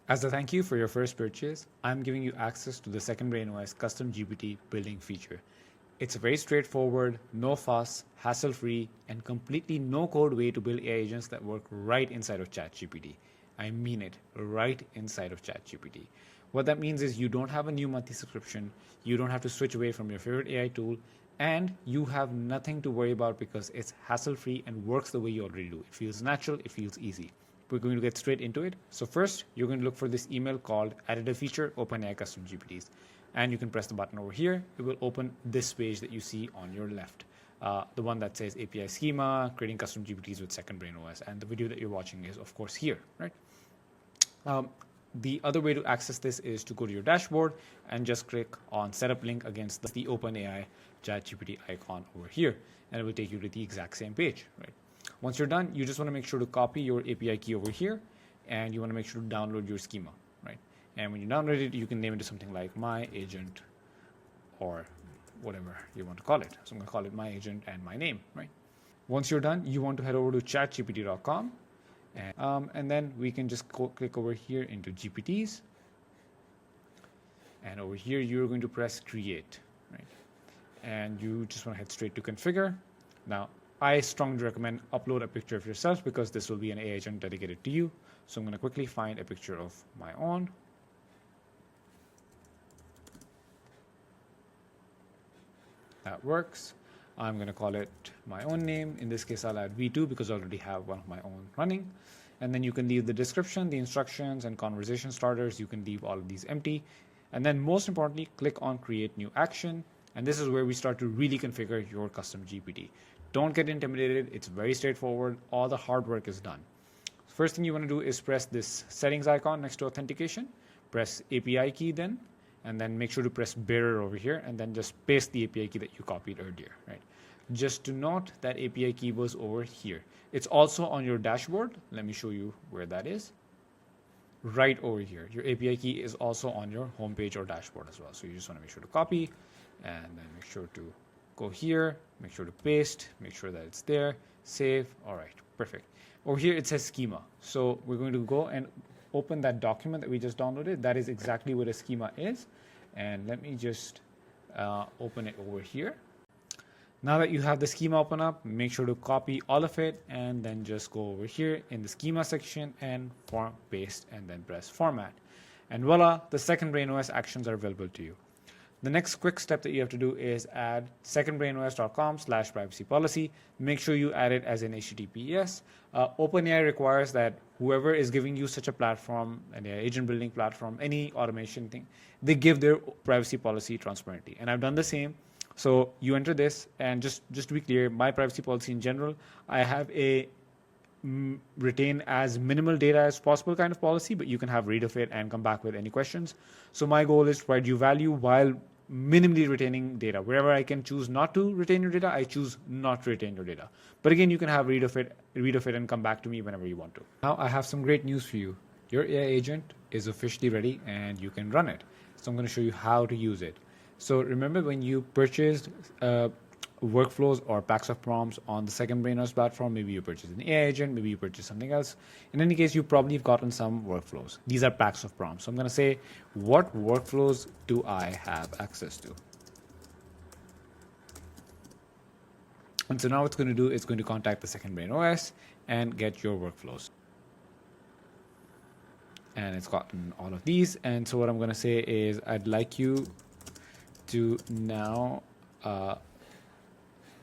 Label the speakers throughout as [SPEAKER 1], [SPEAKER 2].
[SPEAKER 1] As a thank you for your first purchase, I'm giving you access to the Second Brain OS custom GPT building feature. It's a very straightforward, no fuss, hassle-free, and completely no-code way to build AI agents that work right inside of ChatGPT. I mean it, right inside of ChatGPT. What that means is you don't have a new monthly subscription, you don't have to switch away from your favorite AI tool, and you have nothing to worry about because it's hassle-free and works the way you already do. It feels natural, it feels easy. We're going to get straight into it. So first, you're going to look for this email called Additive Feature OpenAI Custom GPTs. And you can press the button over here. It will open this page that you see on your left. The one that says API Schema, creating custom GPTs with Second Brain OS. And the video that you're watching is, of course, here, right? The other way to access this is to go to your dashboard and just click on Setup link against the OpenAI ChatGPT icon over here. And it will take you to the exact same page, right? Once you're done, you just want to make sure to copy your API key over here, and you want to make sure to download your schema, right? And when you download it, you can name it to something like my agent or whatever you want to call it. So I'm going to call it my agent and my name, right? Once you're done, you want to head over to chatgpt.com, and then we can just click over here into GPTs. And over here, you're going to press create, right? And you just want to head straight to configure. Now, I strongly recommend upload a picture of yourself because this will be an AI agent dedicated to you. So I'm going to quickly find a picture of my own. That works. I'm going to call it my own name. In this case, I'll add V2 because I already have one of my own running. And then you can leave the description, the instructions, and conversation starters. You can leave all of these empty. And then most importantly, click on create new action. And this is where we start to really configure your custom GPT. Don't get intimidated. It's very straightforward. All the hard work is done. First thing you want to do is press this settings icon next to authentication. Press API key then, and then make sure to press bearer over here, and then just paste the API key that you copied earlier, right? Just to note that API key was over here. It's also on your dashboard. Let me show you where that is. Right over here. Your API key is also on your homepage or dashboard as well. So you just want to make sure to copy, and then make sure to go here, make sure to paste, make sure that it's there, save. All right, perfect. Over here it says schema. So we're going to go and open that document that we just downloaded. That is exactly what a schema is. And let me just open it over here. Now that you have the schema open up, make sure to copy all of it and then just go over here in the schema section and paste and then press format. And voila, the Second Brain OS actions are available to you. The next quick step that you have to do is add secondbrainos.com/privacy policy. Make sure you add it as an HTTPS. OpenAI requires that whoever is giving you such a platform, an agent building platform, any automation thing, they give their privacy policy transparently. And I've done the same. So you enter this, and just to be clear, my privacy policy in general, I have a retain as minimal data as possible kind of policy, but you can have read of it and come back with any questions. So my goal is to provide you value while minimally retaining data. Wherever I can choose not to retain your data, I choose not to retain your data. But again, you can have read of it and come back to me whenever you want to. Now I have some great news for you. Your AI agent is officially ready and you can run it. So I'm going to show you how to use it. So remember when you purchased workflows or packs of prompts on the Second Brain OS platform, maybe you purchased an AI agent, maybe you purchased something else. In any case, you probably have gotten some workflows. These are packs of prompts. So I'm going to say, what workflows do I have access to? And so now what it's going to do, it's going to contact the Second Brain OS and get your workflows. And it's gotten all of these. And so what I'm going to say is, I'd like you to now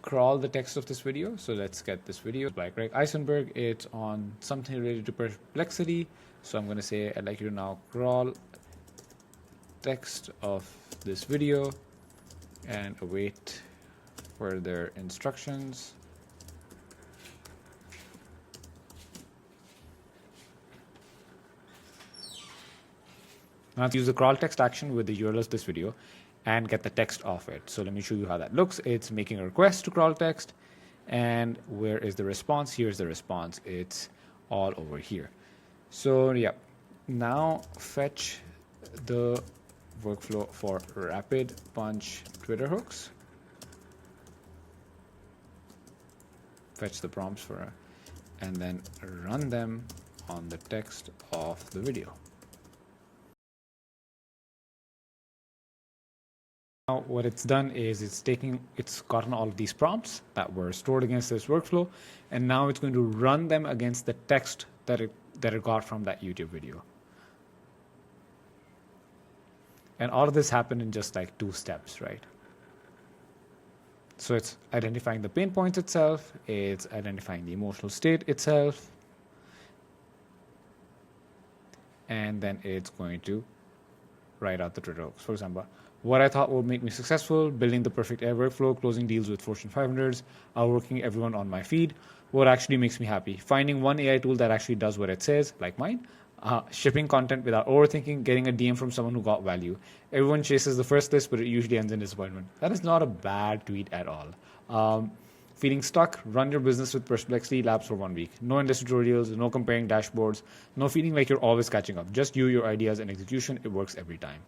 [SPEAKER 1] crawl the text of this video. So let's get this video by Greg Eisenberg. It's on something related to perplexity. So I'm going to say, I'd like you to now crawl text of this video and await further instructions. Now use the crawl text action with the URL of this video and get the text of it. So let me show you how that looks. It's making a request to crawl text. And where is the response? Here's the response. It's all over here. So yeah, now fetch the workflow for rapid punch Twitter hooks. Fetch the prompts for, and then run them on the text of the video. Now, what it's done is it's gotten all of these prompts that were stored against this workflow, and now it's going to run them against the text that it got from that YouTube video. And all of this happened in just like 2 steps, right? So it's identifying the pain points itself, it's identifying the emotional state itself, and then it's going to write out the trade-offs. For example, what I thought would make me successful: building the perfect AI workflow, closing deals with Fortune 500s, outworking everyone on my feed. What actually makes me happy: finding one AI tool that actually does what it says, like mine. Shipping content without overthinking, getting a DM from someone who got value. Everyone chases the first list, but it usually ends in disappointment. That is not a bad tweet at all. Feeling stuck, run your business with Perplexity Labs for 1 week. No industry tutorials, no comparing dashboards, no feeling like you're always catching up. Just you, your ideas, and execution. It works every time.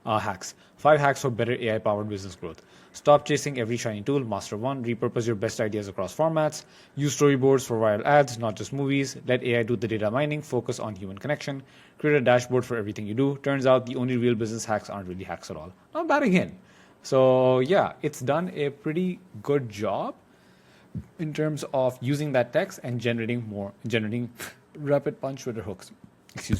[SPEAKER 1] Hacks. 5 hacks for better AI-powered business growth. Stop chasing every shiny tool. Master one. Repurpose your best ideas across formats. Use storyboards for viral ads, not just movies. Let AI do the data mining. Focus on human connection. Create a dashboard for everything you do. Turns out the only real business hacks aren't really hacks at all. Not bad again. So yeah, it's done a pretty good job in terms of using that text and generating rapid punch Twitter hooks. Excuse me.